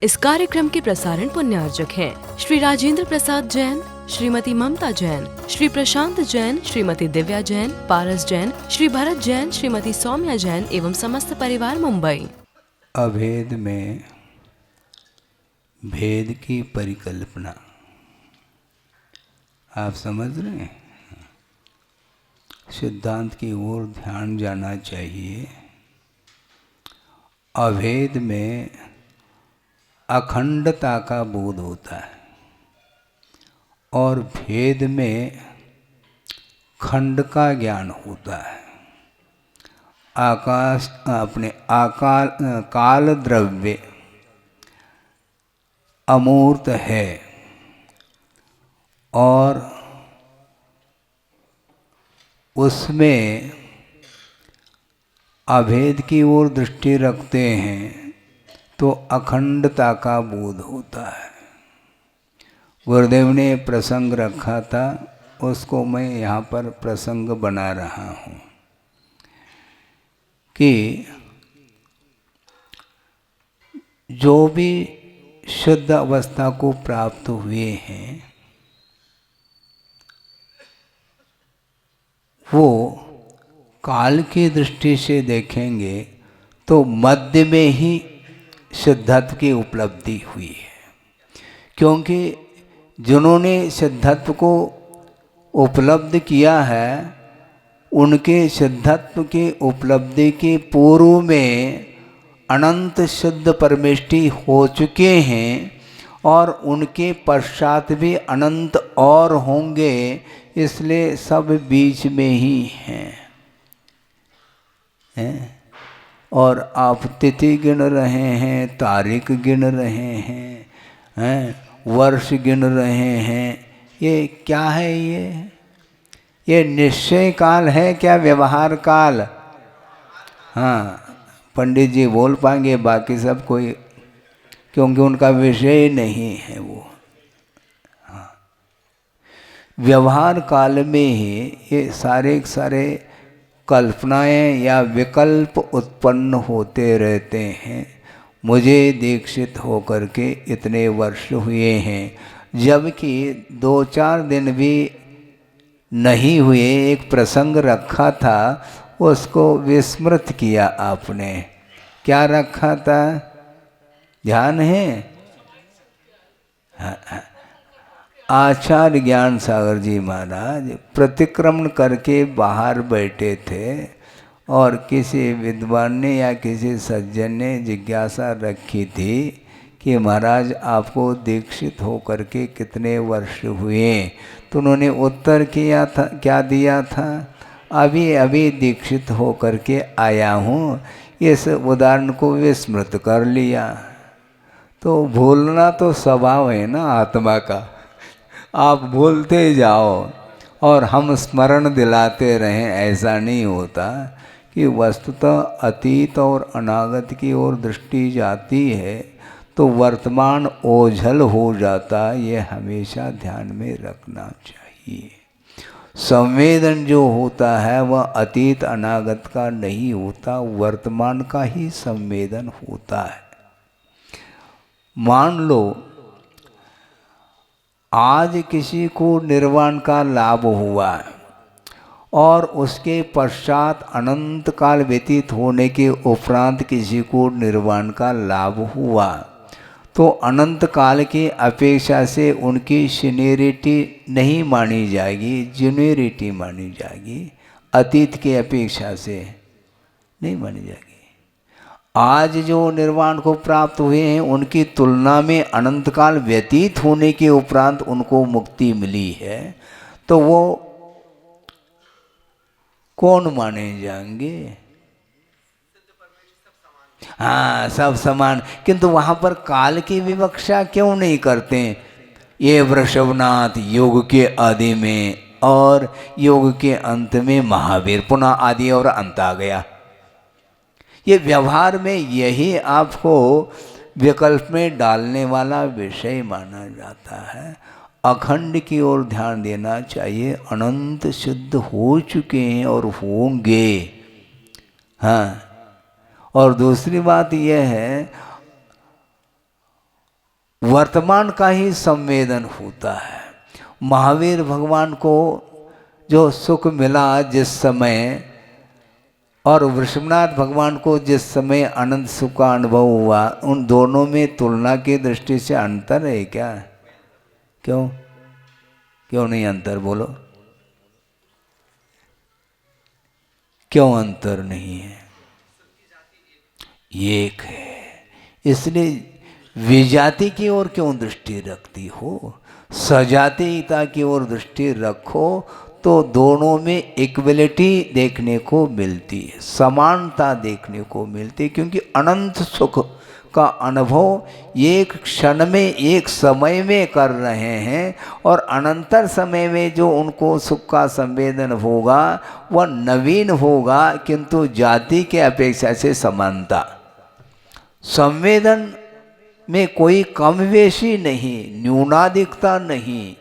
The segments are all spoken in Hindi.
इस कार्यक्रम के प्रसारण पुण्यार्जक हैं श्री राजेंद्र प्रसाद जैन, श्रीमती ममता जैन, श्री प्रशांत जैन, श्रीमती दिव्या जैन, पारस जैन, श्री भरत जैन, श्रीमती सौम्या जैन एवं समस्त परिवार मुंबई। अभेद में भेद की परिकल्पना आप समझ रहे हैं। सिद्धांत की ओर ध्यान जाना चाहिए। अभेद में अखंडता का बोध होता है और भेद में खंड का ज्ञान होता है। आकाश अपने काल द्रव्य अमूर्त है और उसमें अभेद की ओर दृष्टि रखते हैं तो अखंडता का बोध होता है। गुरुदेव ने प्रसंग रखा था, उसको मैं यहाँ पर प्रसंग बना रहा हूँ कि जो भी शुद्ध अवस्था को प्राप्त हुए हैं वो काल की दृष्टि से देखेंगे तो मध्य में ही सिद्धत्व की उपलब्धि हुई है। क्योंकि जिन्होंने सिद्धत्व को उपलब्ध किया है उनके सिद्धत्व की उपलब्धि के पूर्व में अनंत शुद्ध परमेष्टि हो चुके हैं और उनके पश्चात भी अनंत और होंगे, इसलिए सब बीच में ही हैं। और आप तिथि गिन रहे हैं, तारीख गिन रहे हैं, वर्ष गिन रहे हैं, ये क्या है? ये निश्चय काल है क्या व्यवहार काल? हाँ, पंडित जी बोल पाएंगे, बाकी सब कोई, क्योंकि उनका विषय नहीं है वो। हाँ, व्यवहार काल में ही ये सारे कल्पनाएं या विकल्प उत्पन्न होते रहते हैं। मुझे दीक्षित होकर के इतने वर्ष हुए हैं, जबकि 2-4 दिन भी नहीं हुए। एक प्रसंग रखा था, उसको विस्मृत किया आपने। क्या रखा था, ध्यान है? आचार्य ज्ञान सागर जी महाराज प्रतिक्रमण करके बाहर बैठे थे और किसी विद्वान ने या किसी सज्जन ने जिज्ञासा रखी थी कि महाराज आपको दीक्षित होकर के कितने वर्ष हुए? तो उन्होंने उत्तर किया था, क्या दिया था? अभी अभी दीक्षित होकर के आया हूँ। इस उदाहरण को विस्मृत कर लिया। तो भूलना तो स्वभाव है ना आत्मा का, आप भूलते जाओ और हम स्मरण दिलाते रहें, ऐसा नहीं होता। कि वस्तुतः अतीत और अनागत की ओर दृष्टि जाती है तो वर्तमान ओझल हो जाता, ये हमेशा ध्यान में रखना चाहिए। संवेदन जो होता है वह अतीत अनागत का नहीं होता, वर्तमान का ही संवेदन होता है। मान लो आज किसी को निर्वाण का लाभ हुआ और उसके पश्चात अनंत काल व्यतीत होने के उपरांत किसी को निर्वाण का लाभ हुआ, तो अनंत काल की अपेक्षा से उनकी सीनियरिटी नहीं मानी जाएगी, जूनियरिटी मानी जाएगी। अतीत की अपेक्षा से नहीं मानी जाएगी। आज जो निर्वाण को प्राप्त हुए हैं उनकी तुलना में अनंत काल व्यतीत होने के उपरांत उनको मुक्ति मिली है, तो वो कौन माने जाएंगे? हाँ, सब समान। किंतु वहां पर काल की विवक्षा क्यों नहीं करते? ये वृषभनाथ योग के आदि में और योग के अंत में महावीर, पुनः आदि और अंत आ गया। ये व्यवहार में यही आपको विकल्प में डालने वाला विषय माना जाता है। अखंड की ओर ध्यान देना चाहिए। अनंत शुद्ध हो चुके हैं और होंगे। हाँ, और दूसरी बात यह है वर्तमान का ही संवेदन होता है। महावीर भगवान को जो सुख मिला जिस समय, और वृषभनाथ भगवान को जिस समय अनंत सुख का अनुभव हुआ, उन दोनों में तुलना की दृष्टि से अंतर है क्या? क्यों क्यों नहीं अंतर? बोलो, क्यों अंतर नहीं है? एक है। इसलिए विजाति की ओर क्यों दृष्टि रखती हो? सजातीयता की ओर दृष्टि रखो तो दोनों में इक्वलिटी देखने को मिलती है, समानता देखने को मिलती है। क्योंकि अनंत सुख का अनुभव एक क्षण में, एक समय में कर रहे हैं, और अनंतर समय में जो उनको सुख का संवेदन होगा वह नवीन होगा, किंतु जाति के अपेक्षा से समानता। संवेदन में कोई कम बेशी नहीं, न्यूनाधिकता नहीं।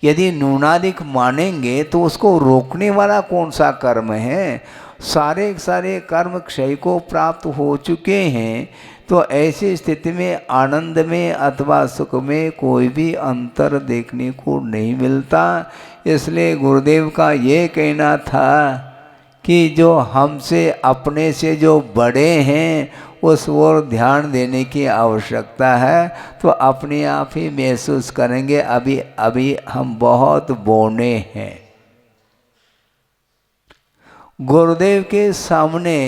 यदि न्यूनाधिक मानेंगे तो उसको रोकने वाला कौन सा कर्म है? सारे सारे कर्म क्षय को प्राप्त हो चुके हैं। तो ऐसी स्थिति में आनंद में अथवा सुख में कोई भी अंतर देखने को नहीं मिलता। इसलिए गुरुदेव का ये कहना था कि जो हमसे, अपने से जो बड़े हैं उस ओर ध्यान देने की आवश्यकता है। तो अपने आप ही महसूस करेंगे अभी अभी हम बहुत बौने हैं। गुरुदेव के सामने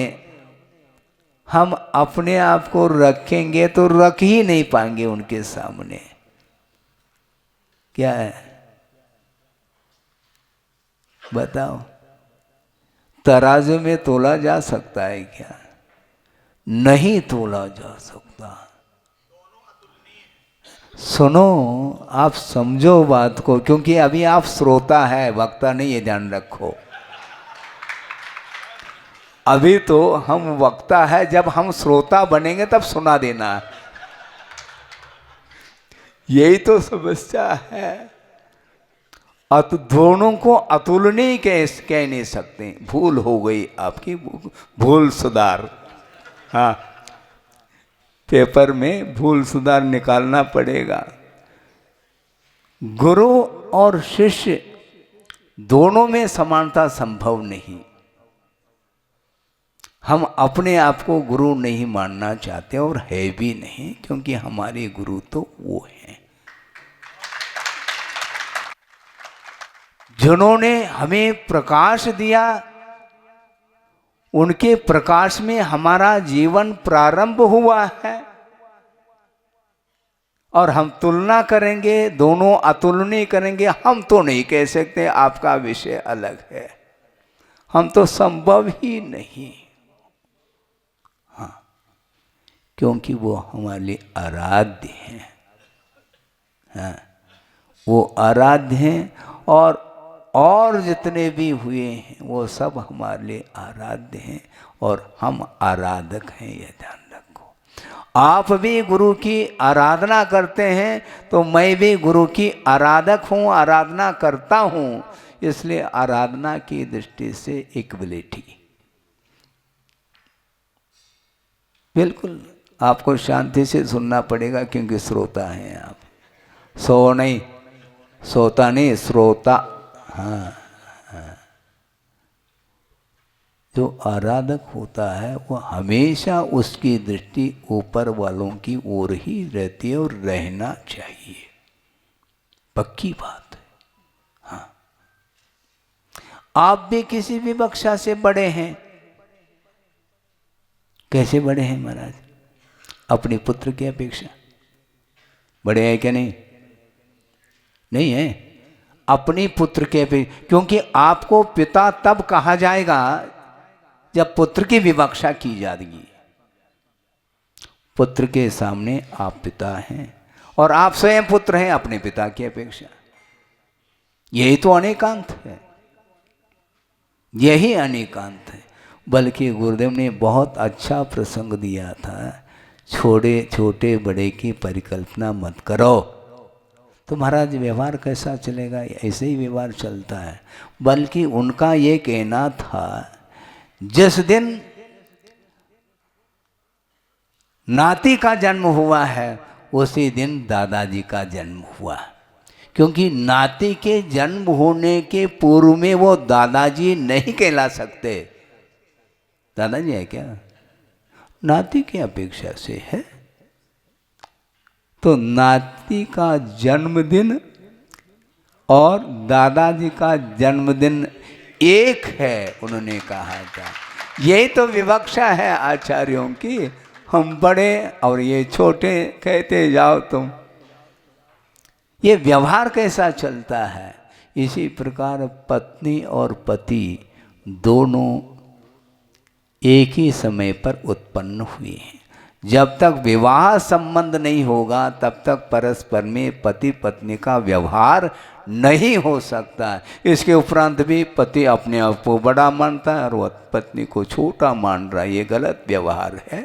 हम अपने आप को रखेंगे तो रख ही नहीं पाएंगे उनके सामने। क्या है बताओ? तराजू में तोला जा सकता है क्या? नहीं तोला जा सकता। सुनो, आप समझो बात को, क्योंकि अभी आप श्रोता है, वक्ता नहीं, ये ध्यान रखो। अभी तो हम वक्ता है, जब हम श्रोता बनेंगे तब सुना देना। यही तो समस्या है। दोनों को अतुलनीय कह नहीं सकते। भूल हो गई आपकी, भूल सुधार। हाँ, पेपर में भूल सुधार निकालना पड़ेगा। गुरु और शिष्य दोनों में समानता संभव नहीं। हम अपने आप को गुरु नहीं मानना चाहते और है भी नहीं, क्योंकि हमारे गुरु तो वो हैं जिन्होंने हमें प्रकाश दिया। उनके प्रकाश में हमारा जीवन प्रारंभ हुआ है। और हम तुलना करेंगे, दोनों अतुलनीय करेंगे, हम तो नहीं कह सकते। आपका विषय अलग है, हम तो संभव ही नहीं। हाँ, क्योंकि वो हमारे लिए आराध्य हैं। हाँ, वो आराध्य हैं, और जितने भी हुए हैं वो सब हमारे लिए आराध्य हैं, और हम आराधक हैं। ये ध्यान रखो। आप भी गुरु की आराधना करते हैं तो मैं भी गुरु की आराधक हूँ, आराधना करता हूँ। इसलिए आराधना की दृष्टि से इक्वलिटी। बिल्कुल आपको शांति से सुनना पड़ेगा, क्योंकि श्रोता हैं आप। सो नहीं, सोता नहीं, श्रोता। हाँ, हाँ। जो आराधक होता है वो हमेशा उसकी दृष्टि ऊपर वालों की ओर ही रहती है, और रहना चाहिए। पक्की बात है। हाँ, आप भी किसी भी कक्षा से बड़े हैं। कैसे बड़े हैं महाराज? अपने पुत्र की अपेक्षा बड़े हैं क्या? नहीं, नहीं है। अपनी पुत्र के अपेक्षा, क्योंकि आपको पिता तब कहा जाएगा जब पुत्र की विवक्षा की जाएगी। पुत्र के सामने आप पिता हैं, और आप स्वयं पुत्र हैं अपने पिता की अपेक्षा। यही तो अनेकांत है, यही अनेकांत है। बल्कि गुरुदेव ने बहुत अच्छा प्रसंग दिया था, छोटे बड़े की परिकल्पना मत करो। तो महाराज व्यवहार कैसा चलेगा? ऐसे ही व्यवहार चलता है। बल्कि उनका ये कहना था, जिस दिन नाती का जन्म हुआ है उसी दिन दादाजी का जन्म हुआ, क्योंकि नाती के जन्म होने के पूर्व में वो दादाजी नहीं कहला सकते। दादाजी है क्या, नाती की अपेक्षा से है। तो नाती का जन्मदिन और दादाजी का जन्मदिन एक है, उन्होंने कहा था। यही तो विवक्षा है आचार्यों की, हम बड़े और ये छोटे कहते जाओ तुम। ये व्यवहार कैसा चलता है। इसी प्रकार पत्नी और पति दोनों एक ही समय पर उत्पन्न हुए हैं। जब तक विवाह संबंध नहीं होगा तब तक परस्पर में पति पत्नी का व्यवहार नहीं हो सकता। इसके उपरांत भी पति अपने आप को बड़ा मानता है और वह पत्नी को छोटा मान रहा है, ये गलत व्यवहार है।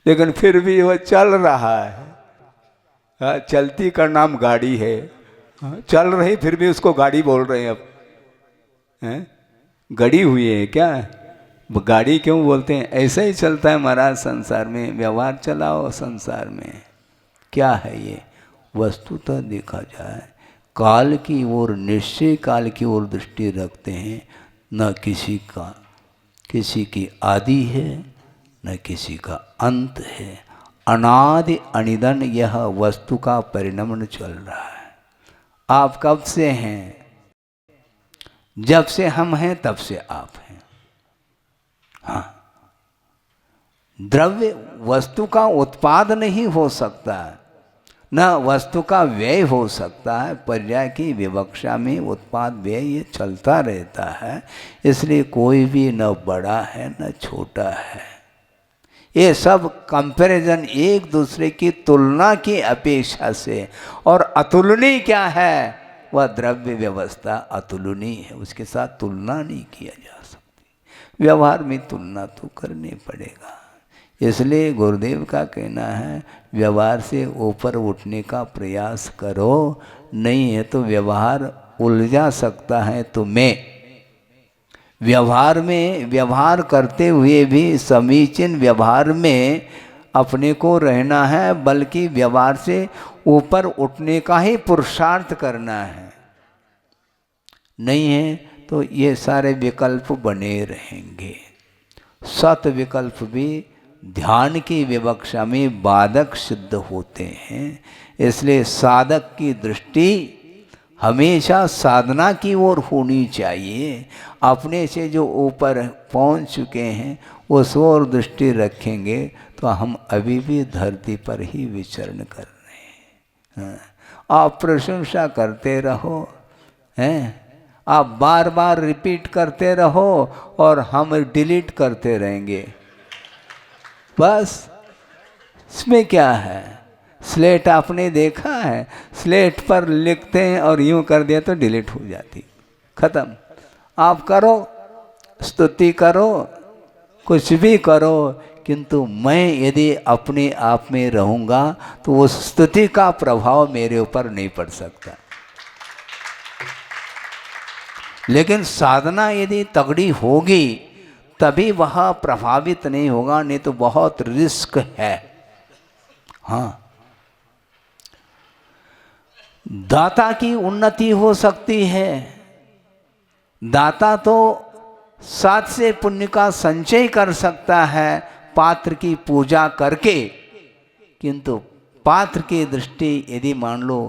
लेकिन फिर भी वह चल रहा है। चलती का नाम गाड़ी है, चल रही फिर भी उसको गाड़ी बोल रहे हैं। अब गड़ी हुई है क्या, गाड़ी क्यों बोलते हैं। ऐसा ही चलता है महाराज संसार में। व्यवहार चलाओ संसार में। क्या है ये, वस्तुतः देखा जाए काल की ओर, निश्चय काल की ओर दृष्टि रखते हैं। न किसी की आदि है न किसी का अंत है। अनादि अनिदन यह वस्तु का परिणमन चल रहा है। आप कब से हैं, जब से हम हैं तब से आप हैं। हाँ, द्रव्य वस्तु का उत्पाद नहीं हो सकता, न वस्तु का व्यय हो सकता है। पर्याय की विवक्षा में उत्पाद व्यय ये चलता रहता है। इसलिए कोई भी न बड़ा है न छोटा है। ये सब कंपैरिजन एक दूसरे की तुलना की अपेक्षा से। और अतुलनीय क्या है, वह द्रव्य व्यवस्था अतुलनीय है, उसके साथ तुलना नहीं किया जा सकती। व्यवहार में तुलना तो करनी पड़ेगा। इसलिए गुरुदेव का कहना है व्यवहार से ऊपर उठने का प्रयास करो, नहीं है तो व्यवहार उलझा सकता है तुम्हें। व्यवहार करते हुए भी समीचीन व्यवहार में अपने को रहना है, बल्कि व्यवहार से ऊपर उठने का ही पुरुषार्थ करना है। नहीं है तो ये सारे विकल्प बने रहेंगे। सत विकल्प भी ध्यान की विवक्षा में बाधक सिद्ध होते हैं। इसलिए साधक की दृष्टि हमेशा साधना की ओर होनी चाहिए। अपने से जो ऊपर पहुंच चुके हैं उस ओर दृष्टि रखेंगे तो हम अभी भी धरती पर ही विचरण कर रहे हैं। आप प्रशंसा करते रहो, हैं, आप बार बार रिपीट करते रहो और हम डिलीट करते रहेंगे। बस इसमें क्या है। स्लेट आपने देखा है, स्लेट पर लिखते हैं और यूं कर दिया तो डिलीट हो जाती, खत्म। आप करो, स्तुति करो, कुछ भी करो, किंतु मैं यदि अपने आप में रहूँगा तो उस स्तुति का प्रभाव मेरे ऊपर नहीं पड़ सकता। लेकिन साधना यदि तगड़ी होगी तभी वह प्रभावित नहीं होगा, नहीं तो बहुत रिस्क है। हाँ, दाता की उन्नति हो सकती है। दाता तो साथ से पुण्य का संचय कर सकता है पात्र की पूजा करके, किंतु पात्र की दृष्टि यदि मान लो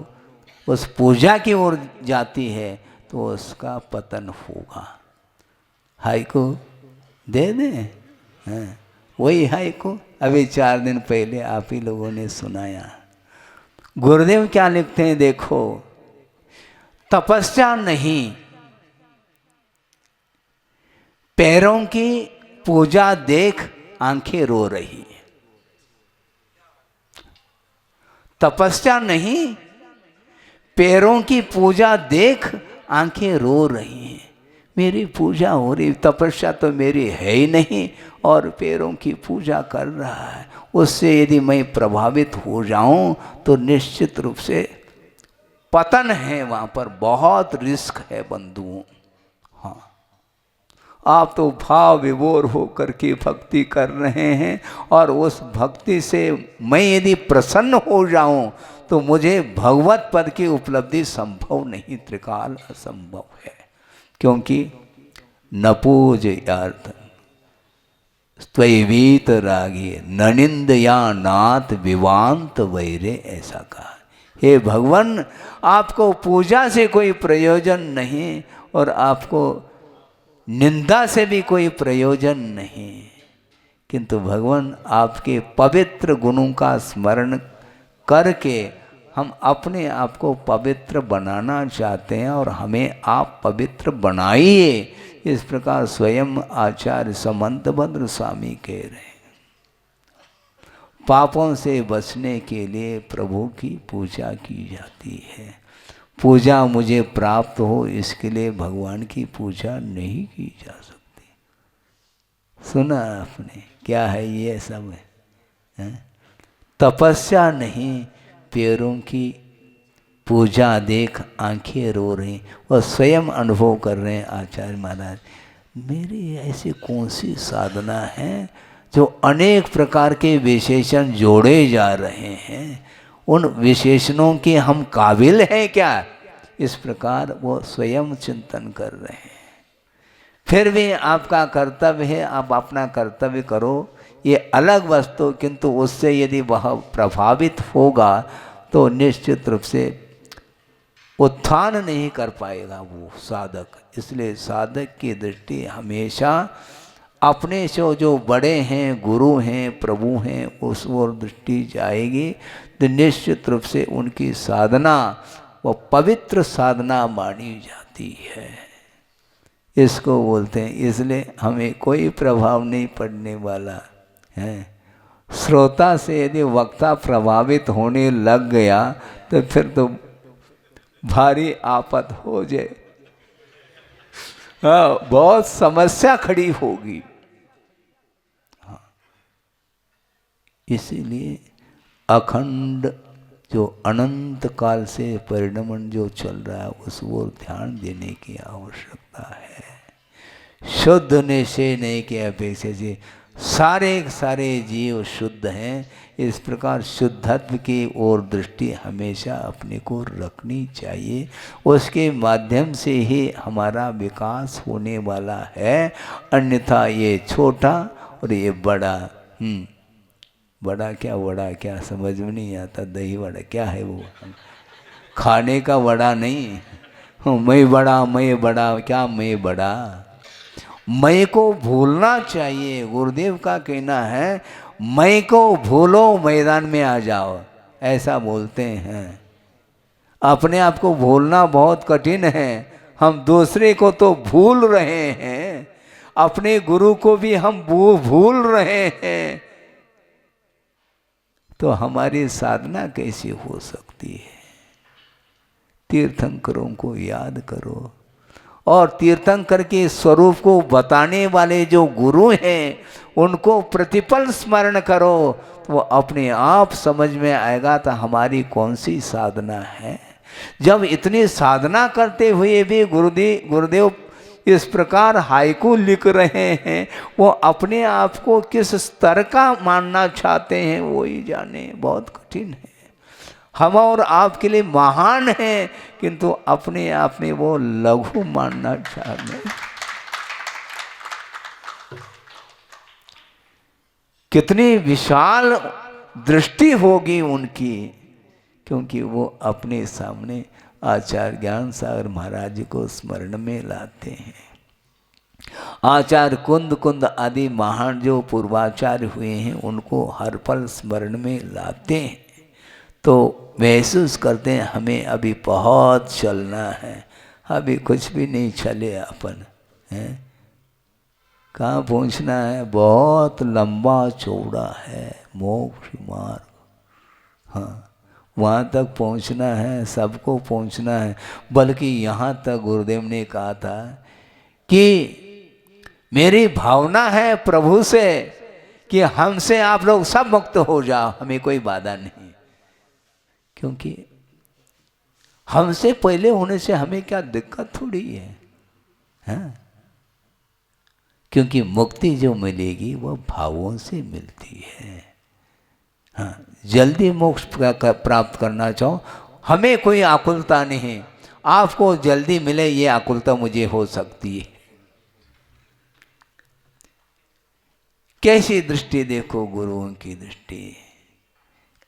उस पूजा की ओर जाती है तो उसका पतन होगा। हाइको दे दें, हाँ, वही हाइको अभी 4 दिन पहले आप ही लोगों ने सुनाया। गुरुदेव क्या लिखते हैं देखो, तपस्या नहीं, पैरों की पूजा देख आंखें रो रही है। तपस्या नहीं, पैरों की पूजा देख आंखें रो रही हैं। मेरी पूजा हो रही, तपस्या तो मेरी है ही नहीं और पैरों की पूजा कर रहा है। उससे यदि मैं प्रभावित हो जाऊं तो निश्चित रूप से पतन है, वहाँ पर बहुत रिस्क है बंधुओं। हाँ, आप तो भाव विभोर होकर के भक्ति कर रहे हैं, और उस भक्ति से मैं यदि प्रसन्न हो जाऊं तो मुझे भगवत पद की उपलब्धि संभव नहीं, त्रिकाल असंभव है। क्योंकि न पूजयार्थ त्वयीत रागी ननिंद या नाथ विवांत वैरे, ऐसा कहा। हे भगवान, आपको पूजा से कोई प्रयोजन नहीं और आपको निंदा से भी कोई प्रयोजन नहीं, किंतु भगवान आपके पवित्र गुणों का स्मरण करके हम अपने आप को पवित्र बनाना चाहते हैं, और हमें आप पवित्र बनाइए। इस प्रकार स्वयं आचार्य समंतभद्र स्वामी कह रहे हैं। पापों से बचने के लिए प्रभु की पूजा की जाती है। पूजा मुझे प्राप्त हो इसके लिए भगवान की पूजा नहीं की जा सकती। सुना आपने क्या है ये सब है? तपस्या नहीं, पैरों की पूजा देख आंखें रो रही, और स्वयं अनुभव कर रहे हैं आचार्य महाराज, मेरी ऐसी कौन सी साधना है जो अनेक प्रकार के विशेषण जोड़े जा रहे हैं, उन विशेषणों के हम काबिल हैं क्या? इस प्रकार वो स्वयं चिंतन कर रहे हैं। फिर भी आपका कर्तव्य है, आप अपना कर्तव्य करो, ये अलग वस्तु, किंतु उससे यदि वह प्रभावित होगा तो निश्चित रूप से उत्थान नहीं कर पाएगा वो साधक। इसलिए साधक की दृष्टि हमेशा अपने से जो बड़े हैं, गुरु हैं, प्रभु हैं, उस ओर दृष्टि जाएगी तो निश्चित रूप से उनकी साधना वो पवित्र साधना मानी जाती है। इसको बोलते हैं। इसलिए हमें कोई प्रभाव नहीं पड़ने वाला है। श्रोता से यदि वक्ता प्रभावित होने लग गया तो फिर तो भारी आफत हो जाए, हाँ, बहुत समस्या खड़ी होगी। हाँ, इसीलिए अखंड जो अनंत काल से परिणमन जो चल रहा है उस ओर ध्यान देने की आवश्यकता है। शुद्ध निश्चय की अपेक्षा से सारे जीव शुद्ध हैं। इस प्रकार शुद्धत्व की ओर दृष्टि हमेशा अपने को रखनी चाहिए। उसके माध्यम से ही हमारा विकास होने वाला है। अन्यथा ये छोटा और ये बड़ा, बड़ा क्या समझ में नहीं आता। दही वड़ा क्या है वो? खाने का वड़ा नहीं। मैं बड़ा क्या मैं बड़ा? मैं को भूलना चाहिए। गुरुदेव का कहना है मैं को भूलो मैदान में आ जाओ, ऐसा बोलते हैं। अपने आप को भूलना बहुत कठिन है। हम दूसरे को तो भूल रहे हैं, अपने गुरु को भी हम भूल रहे हैं, तो हमारी साधना कैसी हो सकती है? तीर्थंकरों को याद करो, और तीर्थंकर के स्वरूप को बताने वाले जो गुरु हैं उनको प्रतिपल स्मरण करो, तो वो अपने आप समझ में आएगा तो हमारी कौन सी साधना है। जब इतनी साधना करते हुए भी गुरुदेव इस प्रकार हाइकू लिख रहे हैं, वो अपने आप को किस स्तर का मानना चाहते हैं वो ही जाने। बहुत कठिन है। हम और आपके लिए महान हैं, किंतु अपने आप में वो लघु मानना चाह रहे हैं। कितनी विशाल दृष्टि होगी उनकी, क्योंकि वो अपने सामने आचार्य ज्ञान सागर महाराज जी को स्मरण में लाते हैं। आचार्य कुंद आदि महान जो पूर्वाचार्य हुए हैं उनको हर पल स्मरण में लाते हैं, तो महसूस करते हैं हमें अभी बहुत चलना है। अभी कुछ भी नहीं चले अपन हैं। कहाँ पहुँचना है? बहुत लंबा चौड़ा है मोक्ष मार्ग। हाँ, वहाँ तक पहुँचना है, सबको पहुँचना है। बल्कि यहाँ तक गुरुदेव ने कहा था कि मेरी भावना है प्रभु से कि हमसे आप लोग सब मुक्त हो जाओ, हमें कोई बाधा नहीं। क्योंकि हमसे पहले होने से हमें क्या दिक्कत थोड़ी है, हाँ? क्योंकि मुक्ति जो मिलेगी वह भावों से मिलती है। हाँ, जल्दी मोक्ष प्राप्त करना चाहो, हमें कोई आकुलता नहीं, आपको जल्दी मिले ये आकुलता मुझे हो सकती है। कैसी दृष्टि देखो, गुरुओं की दृष्टि,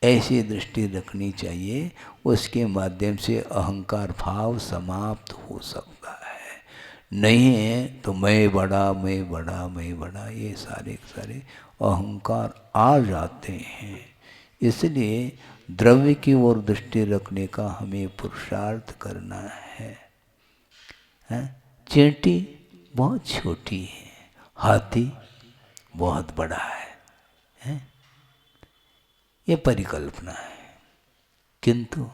ऐसी दृष्टि रखनी चाहिए, उसके माध्यम से अहंकार भाव समाप्त हो सकता है। नहीं है तो मैं बड़ा मैं बड़ा मैं बड़ा, ये सारे सारे अहंकार आ जाते हैं। इसलिए द्रव्य की ओर दृष्टि रखने का हमें पुरुषार्थ करना है। चींटी बहुत छोटी है, हाथी बहुत बड़ा है? ये परिकल्पना है, किंतु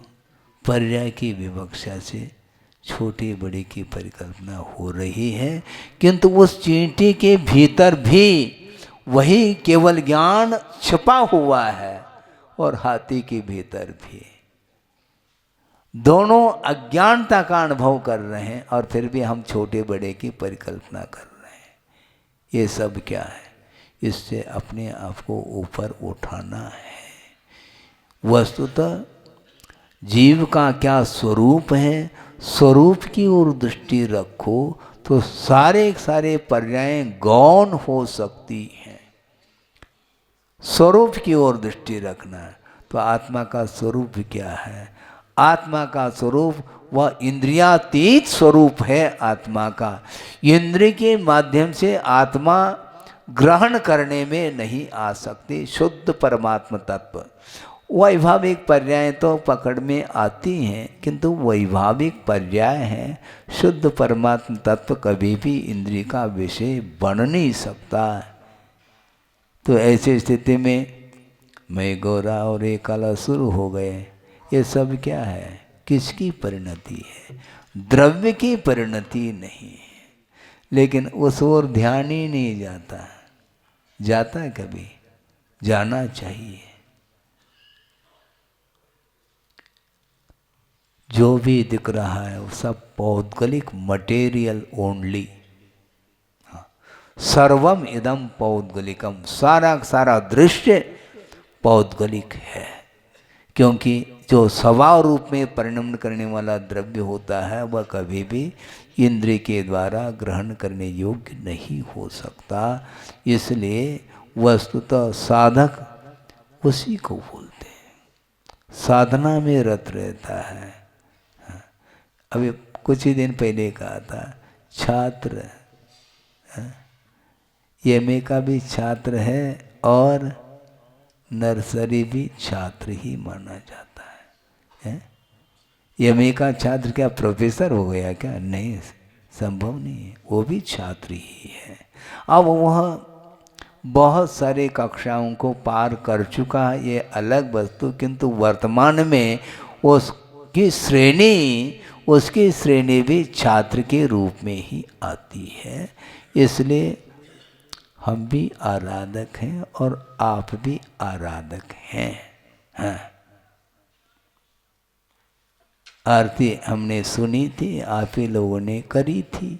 पर्याय की विवक्षा से छोटे बड़े की परिकल्पना हो रही है। किंतु उस चींटी के भीतर भी वही केवल ज्ञान छिपा हुआ है और हाथी के भीतर भी। दोनों अज्ञानता का अनुभव कर रहे हैं और फिर भी हम छोटे बड़े की परिकल्पना कर रहे हैं। ये सब क्या है? इससे अपने आप को ऊपर उठाना है। वस्तुतः जीव का क्या स्वरूप है, स्वरूप की ओर दृष्टि रखो तो सारे सारे पर्याय गौण हो सकती हैं। स्वरूप की ओर दृष्टि रखना है तो आत्मा का स्वरूप क्या है? आत्मा का स्वरूप वह इंद्रियातीत स्वरूप है। आत्मा का इंद्रिय के माध्यम से आत्मा ग्रहण करने में नहीं आ सकती। शुद्ध परमात्मा तत्व, वैभाविक पर्याय तो पकड़ में आती हैं, किंतु वैभाविक पर्याय है, शुद्ध परमात्मा तत्व कभी भी इंद्रिय का विषय बन नहीं सकता। तो ऐसी स्थिति में मैं गोरा और ये काला शुरू हो गए। ये सब क्या है? किसकी परिणति है? द्रव्य की परिणति नहीं है। लेकिन उस ओर ध्यान ही नहीं जाता। जाता है कभी? जाना चाहिए। जो भी दिख रहा है वो सब पौद्गलिक, मटेरियल ओनली। सर्वम इदम पौद्गलिकम, सारा सारा दृश्य पौद्गलिक है। क्योंकि जो स्वभाव रूप में परिणमन करने वाला द्रव्य होता है वह कभी भी इंद्रिय के द्वारा ग्रहण करने योग्य नहीं हो सकता। इसलिए वस्तुतः साधक उसी को बोलते हैं, साधना में रत रहता है। अभी कुछ ही दिन पहले कहा था, छात्र एमए का भी छात्र है और नर्सरी भी छात्र ही माना जाता है। एमए का छात्र क्या प्रोफेसर हो गया क्या? नहीं, संभव नहीं है, वो भी छात्र ही है। अब वह बहुत सारे कक्षाओं को पार कर चुका है, ये अलग वस्तु, किंतु वर्तमान में उसकी श्रेणी भी छात्र के रूप में ही आती है। इसलिए हम भी आराधक हैं और आप भी आराधक हैं। हाँ, आरती हमने सुनी थी, आप ही लोगों ने करी थी।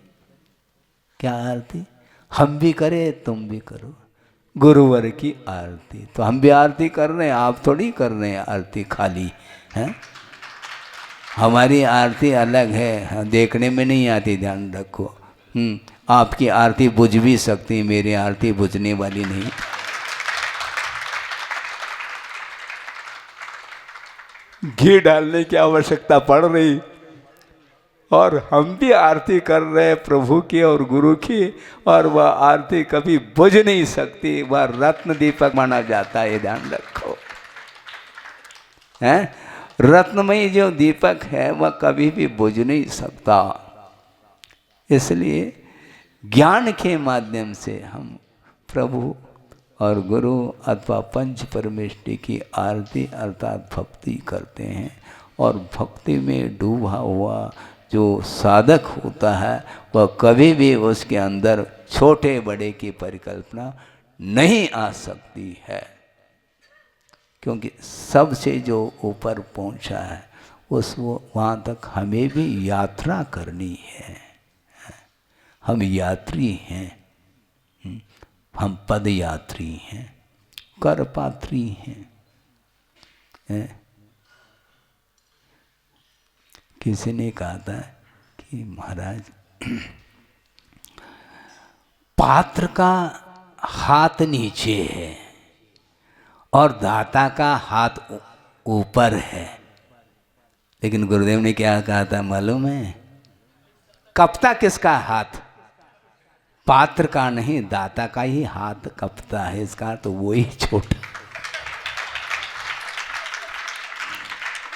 क्या आरती? हम भी करें, तुम भी करो, गुरुवर की आरती। तो हम भी आरती कर रहे हैं, आप थोड़ी कर रहे हैं आरती खाली हैं। हमारी आरती अलग है, हाँ, देखने में नहीं आती, ध्यान रखो। आपकी आरती बुझ भी सकती, मेरी आरती बुझने वाली नहीं। घी डालने की आवश्यकता पड़ रही और हम भी आरती कर रहे हैं प्रभु की और गुरु की, और वह आरती कभी बुझ नहीं सकती, वह रत्न दीपक माना जाता है, ध्यान रखो। हैं? रत्नमयी जो दीपक है वह कभी भी बुझ नहीं सकता। इसलिए ज्ञान के माध्यम से हम प्रभु और गुरु अथवा पंच परमेष्टि की आरती अर्थात भक्ति करते हैं। और भक्ति में डूबा हुआ जो साधक होता है वह कभी भी उसके अंदर छोटे बड़े की परिकल्पना नहीं आ सकती है, क्योंकि सबसे जो ऊपर पहुंचा है वहाँ तक हमें भी यात्रा करनी है। हम यात्री हैं, हम पद यात्री हैं, कर पात्री हैं। किसी ने कहा था कि महाराज पात्र का हाथ नीचे है और दाता का हाथ ऊपर है, लेकिन गुरुदेव ने क्या कहा था मालूम है? कपता किसका हाथ? पात्र का नहीं, दाता का ही हाथ कपता है। इसका तो वो ही छोटा।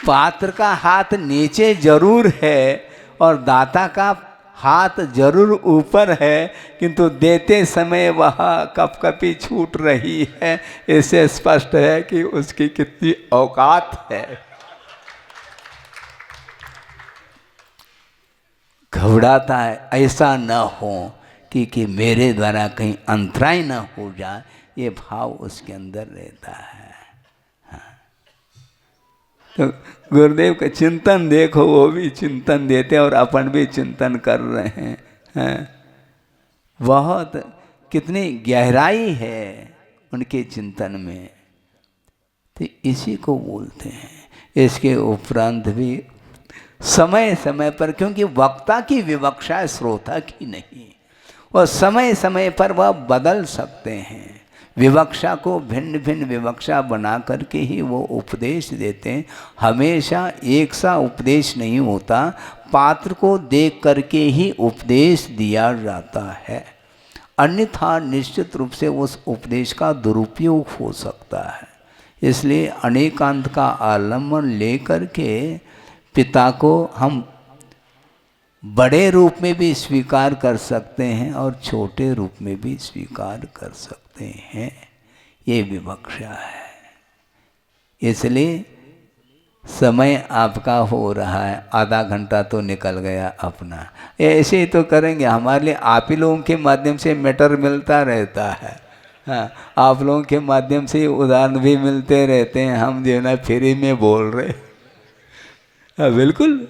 पात्र का हाथ नीचे जरूर है और दाता का हाथ जरूर ऊपर है, किंतु देते समय वह कपकपी छूट रही है। इससे स्पष्ट है कि उसकी कितनी औकात है। घबराता है ऐसा न हो कि मेरे द्वारा कहीं अंतराय न हो जाए, ये भाव उसके अंदर रहता है। हाँ। तो गुरुदेव का चिंतन देखो, वो भी चिंतन देते और अपन भी चिंतन कर रहे हैं। बहुत कितनी गहराई है उनके चिंतन में, तो इसी को बोलते हैं। इसके उपरांत भी समय समय पर, क्योंकि वक्ता की विवक्षा श्रोता की नहीं, और समय समय पर वह बदल सकते हैं। विवक्षा को भिन्न भिन्न विवक्षा बना करके ही वो उपदेश देते हैं। हमेशा एक सा उपदेश नहीं होता, पात्र को देख करके ही उपदेश दिया जाता है, अन्यथा निश्चित रूप से उस उपदेश का दुरुपयोग हो सकता है। इसलिए अनेकांत का आलम्बन लेकर के पिता को हम बड़े रूप में भी स्वीकार कर सकते हैं और छोटे रूप में भी स्वीकार कर सकते हैं। ये विवक्षा है। इसलिए समय आपका हो रहा है, आधा घंटा तो निकल गया अपना। ऐसे ही तो करेंगे, हमारे लिए आप ही लोगों के माध्यम से मैटर मिलता रहता है। हाँ, आप लोगों के माध्यम से उदाहरण भी मिलते रहते हैं। हम जो है ना फ्री में बोल रहे। हाँ, बिल्कुल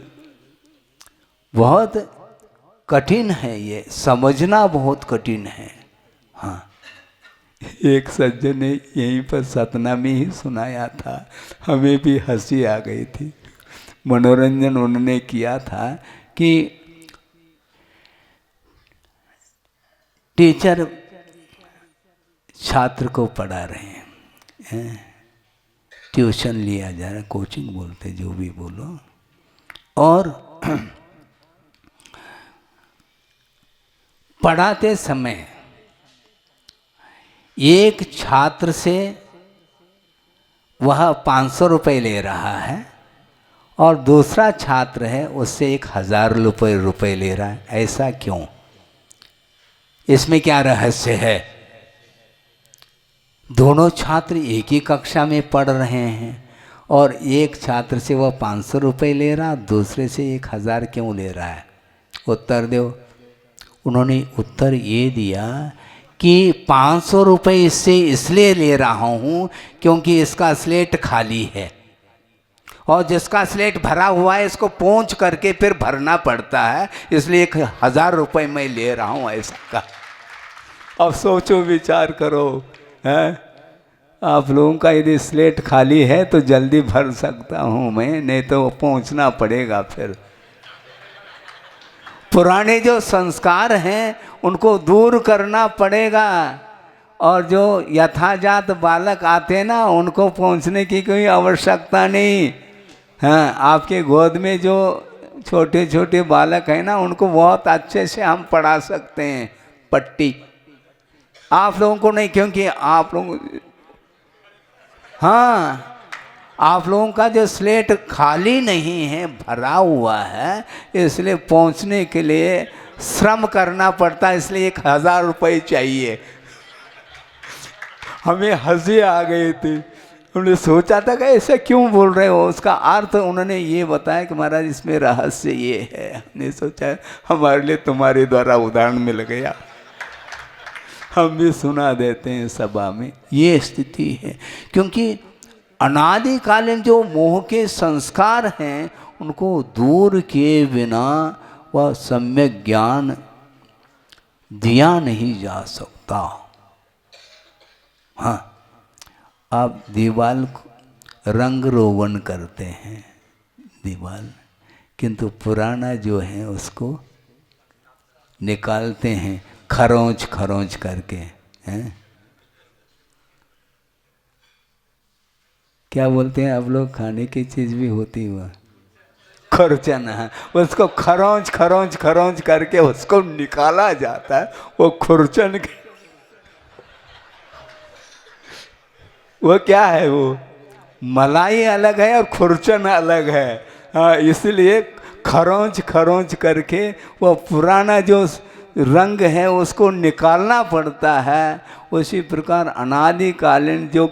बहुत कठिन है, ये समझना बहुत कठिन है। हाँ, एक सज्जन ने यहीं पर सतना में ही सुनाया था, हमें भी हंसी आ गई थी। मनोरंजन उन्होंने किया था कि टीचर छात्र को पढ़ा रहे हैं, ट्यूशन लिया जा रहा है, कोचिंग बोलते जो भी बोलो, और पढ़ाते समय एक छात्र से वह 500 रुपये ले रहा है और दूसरा छात्र है उससे 1000 रुपये ले रहा है। ऐसा क्यों? इसमें क्या रहस्य है? दोनों छात्र एक ही कक्षा में पढ़ रहे हैं और एक छात्र से वह 500 रुपये ले रहा, दूसरे से 1000 क्यों ले रहा है? उत्तर दो। उन्होंने उत्तर ये दिया कि 500 रुपये इससे इसलिए ले रहा हूँ क्योंकि इसका स्लेट खाली है और जिसका स्लेट भरा हुआ है इसको पोंछ करके फिर भरना पड़ता है, इसलिए 1000 रुपये मैं ले रहा हूँ ऐसा का। अब सोचो विचार करो, हैं? आप लोगों का यदि स्लेट खाली है तो जल्दी भर सकता हूँ मैं, नहीं तो पहुँचना पड़ेगा। फिर पुराने जो संस्कार हैं उनको दूर करना पड़ेगा, और जो यथाजात बालक आते हैं ना उनको पहुंचने की कोई आवश्यकता नहीं। हाँ, आपके गोद में जो छोटे छोटे बालक हैं ना उनको बहुत अच्छे से हम पढ़ा सकते हैं पट्टी, आप लोगों को नहीं, क्योंकि आप लोग, हाँ, आप लोगों का जो स्लेट खाली नहीं है, भरा हुआ है, इसलिए पहुंचने के लिए श्रम करना पड़ता है, इसलिए 1000 रुपये चाहिए। हमें हंसी आ गई थी, उन्होंने सोचा था कि ऐसा क्यों बोल रहे हो। उसका अर्थ उन्होंने ये बताया कि महाराज इसमें रहस्य ये है। हमने सोचा हमारे लिए तुम्हारे द्वारा उदाहरण मिल गया, हम भी सुना देते हैं सभा में। ये स्थिति है, क्योंकि अनादिकालीन जो मोह के संस्कार हैं उनको दूर किए बिना वह सम्यक ज्ञान दिया नहीं जा सकता। बताओ। हाँ, आप दीवाल रंग रोगन करते हैं दीवाल, किंतु पुराना जो है उसको निकालते हैं खरोंच खरोंच करके, हैं? क्या बोलते हैं आप लोग, खाने की चीज़ भी होती हुआ खुरचन है, उसको खरोंच खरोंच खरोंच करके उसको निकाला जाता है। वो खुरचन के वो क्या है, वो मलाई अलग है और खुरचन अलग है। हाँ, इसलिए खरोंच खरोंच करके वो पुराना जो रंग है उसको निकालना पड़ता है। उसी प्रकार अनादिकालीन जो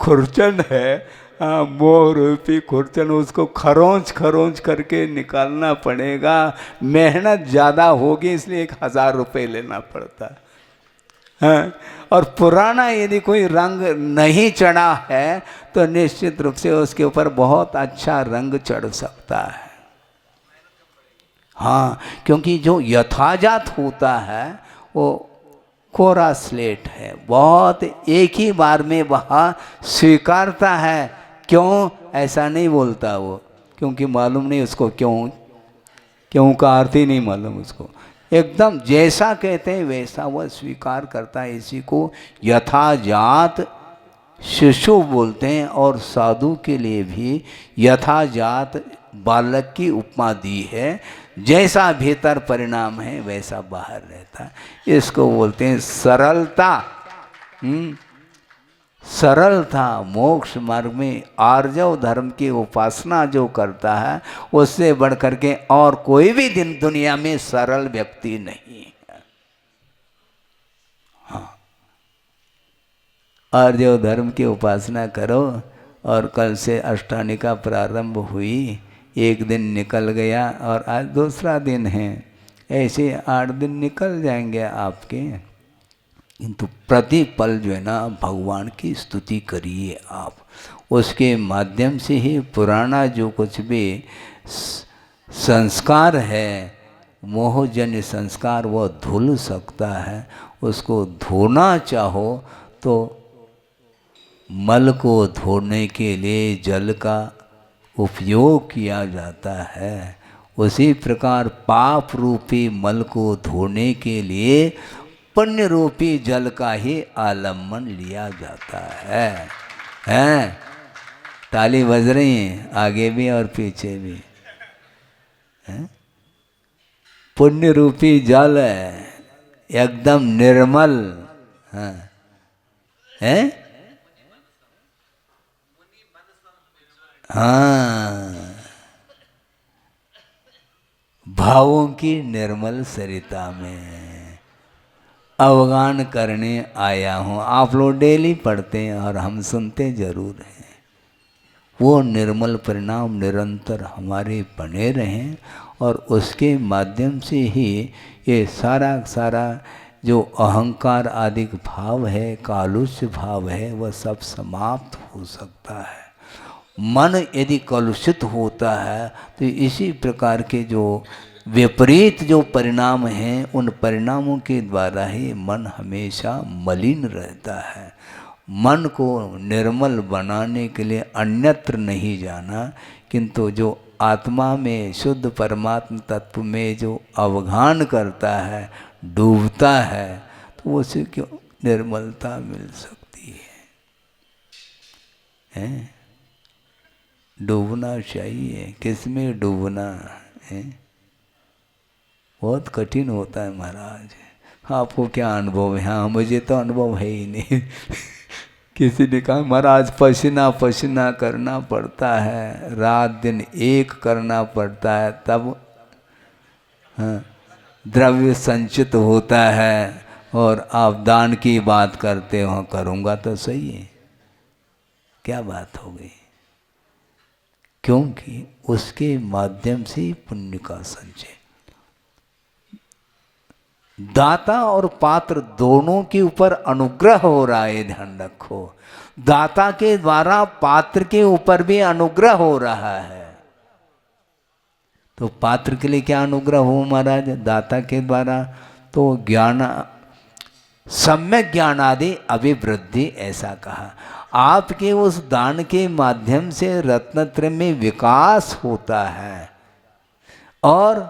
खुरचन है, मोह रूपी खुरचन, उसको खरोंच खरोंच करके निकालना पड़ेगा। मेहनत ज़्यादा होगी, इसलिए 1000 रुपये लेना पड़ता है। हाँ, और पुराना यदि कोई रंग नहीं चढ़ा है तो निश्चित रूप से उसके ऊपर बहुत अच्छा रंग चढ़ सकता है। हाँ, क्योंकि जो यथाजात होता है वो कोरा स्लेट है, बहुत एक ही बार में वह स्वीकारता है। क्यों ऐसा नहीं बोलता वो, क्योंकि मालूम नहीं उसको क्यों का अर्थ ही नहीं मालूम उसको। एकदम जैसा कहते हैं वैसा वह स्वीकार करता है। इसी को यथाजात शिशु बोलते हैं, और साधु के लिए भी यथाजात बालक की उपमा दी है। जैसा भीतर परिणाम है वैसा बाहर रहता है। इसको बोलते हैं सरलता। सरलता मोक्ष मार्ग में आर्जव धर्म की उपासना जो करता है उससे बढ़ करके और कोई भी दिन दुनिया में सरल व्यक्ति नहीं है। हाँ, आर्जव धर्म की उपासना करो, और कल से अष्टानिका प्रारंभ हुई, एक दिन निकल गया और आज दूसरा दिन है, ऐसे 8 दिन निकल जाएंगे आपके। किंतु प्रतिपल जो है ना भगवान की स्तुति करिए आप, उसके माध्यम से ही पुराना जो कुछ भी संस्कार है, मोहजन्य संस्कार, वह धुल सकता है। उसको धोना चाहो तो मल को धोने के लिए जल का उपयोग किया जाता है। उसी प्रकार पाप रूपी मल को धोने के लिए पुण्य रूपी जल का ही आलम्बन लिया जाता है। हैं? ताली बज रही है आगे भी और पीछे भी। हैं? पुण्य रूपी जल है, एकदम निर्मल। हैं? हाँ, भावों की निर्मल सरिता में अवगान करने आया हूँ। आप लोग डेली पढ़ते हैं और हम सुनते जरूर हैं। वो निर्मल परिणाम निरंतर हमारे बने रहें, और उसके माध्यम से ही ये सारा जो अहंकार आदि भाव है, कालुष्य भाव है, वह सब समाप्त हो सकता है। मन यदि कलुषित होता है तो इसी प्रकार के जो विपरीत जो परिणाम हैं, उन परिणामों के द्वारा ही मन हमेशा मलिन रहता है। मन को निर्मल बनाने के लिए अन्यत्र नहीं जाना, किंतु जो आत्मा में शुद्ध परमात्म तत्व में जो अवगान करता है, डूबता है, तो उसे क्यों निर्मलता मिल सकती है? डूबना चाहिए। किसमें डूबना है? बहुत कठिन होता है महाराज। आपको क्या अनुभव है? हाँ, मुझे तो अनुभव है ही नहीं। किसी ने कहा महाराज पसीना पसीना करना पड़ता है, रात दिन एक करना पड़ता है, तब हाँ द्रव्य संचित होता है, और आप दान की बात करते हो। करूँगा तो सही है, क्या बात हो गई? क्योंकि उसके माध्यम से पुण्य का संचय। दाता और पात्र दोनों के ऊपर अनुग्रह हो रहा है, ध्यान रखो। दाता के द्वारा पात्र के ऊपर भी अनुग्रह हो रहा है। तो पात्र के लिए क्या अनुग्रह हो महाराज? दाता के द्वारा तो ज्ञान सम्यक ज्ञान आदि अभिवृद्धि, ऐसा कहा। आपके उस दान के माध्यम से रत्नत्रय में विकास होता है और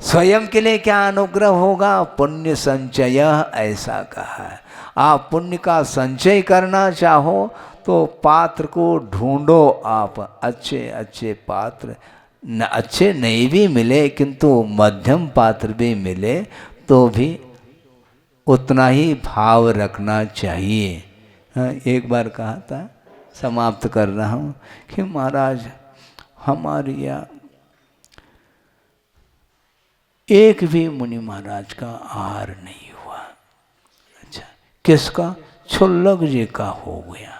स्वयं के लिए क्या अनुग्रह होगा? पुण्य संचय, ऐसा कहा है। आप पुण्य का संचय करना चाहो तो पात्र को ढूंढो आप, अच्छे अच्छे पात्र, न अच्छे नहीं भी मिले किंतु मध्यम पात्र भी मिले तो भी उतना ही भाव रखना चाहिए। हाँ, एक बार कहा था, समाप्त कर रहा हूँ, कि महाराज हमारे यहाँ एक भी मुनि महाराज का आहार नहीं हुआ। अच्छा, किसका? क्षुल्लक जी का हो गया।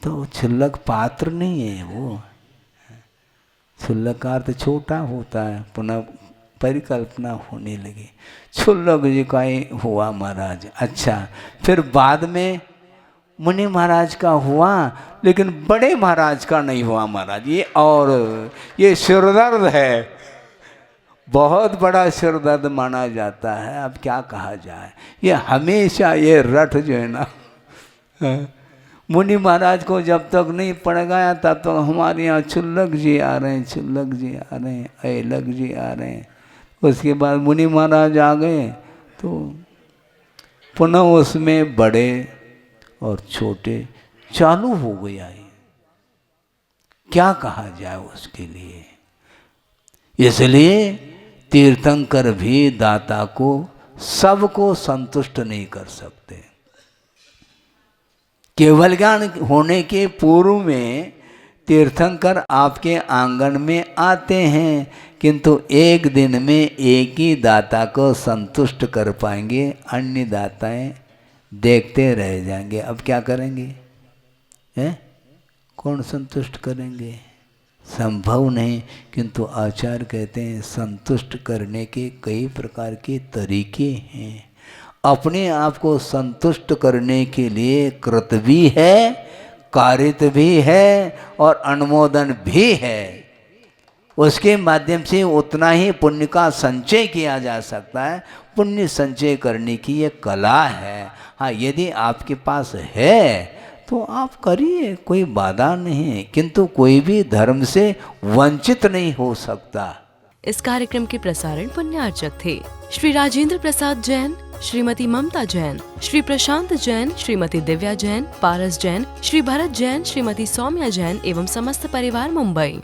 तो क्षुल्लक पात्र नहीं है वो, क्षुल्लक का अर्थ छोटा होता है, पुनः परिकल्पना होने लगी। क्षुल्लक जी का ही हुआ महाराज। अच्छा, फिर बाद में मुनि महाराज का हुआ, लेकिन बड़े महाराज का नहीं हुआ महाराज। ये और ये सिरदर्द है, बहुत बड़ा सिरदर्द माना जाता है। अब क्या कहा जाए, ये हमेशा ये रट जो है ना, मुनि महाराज को जब तक नहीं पड़ गया तब तो हमारे यहाँ क्षुल्लक जी आ रहे हैं, क्षुल्लक जी आ रहे हैं, ऐलक जी आ रहे हैं। उसके बाद मुनि महाराज आ गए तो पुनः उसमें बड़े और छोटे चालू हो गया है। क्या कहा जाए उसके लिए? इसलिए तीर्थंकर भी दाता को सबको संतुष्ट नहीं कर सकते। केवल ज्ञान होने के पूर्व में तीर्थंकर आपके आंगन में आते हैं, किंतु एक दिन में एक ही दाता को संतुष्ट कर पाएंगे, अन्य दाताएं देखते रह जाएंगे। अब क्या करेंगे? हैं? कौन संतुष्ट करेंगे? संभव नहीं। किंतु आचार्य कहते हैं संतुष्ट करने के कई प्रकार के तरीके हैं। अपने आप को संतुष्ट करने के लिए कृत भी है, कारित भी है और अनुमोदन भी है। उसके माध्यम से उतना ही पुण्य का संचय किया जा सकता है। पुण्य संचय करने की ये कला है। हाँ, यदि आपके पास है तो आप करिए, कोई बाधा नहीं है, किंतु कोई भी धर्म से वंचित नहीं हो सकता। इस कार्यक्रम के प्रसारण पुण्यार्चक थे श्री राजेंद्र प्रसाद जैन, श्रीमती ममता जैन, श्री प्रशांत जैन, श्रीमती दिव्या जैन, पारस जैन, श्री भरत जैन, श्रीमती सौम्या जैन एवं समस्त परिवार, मुंबई।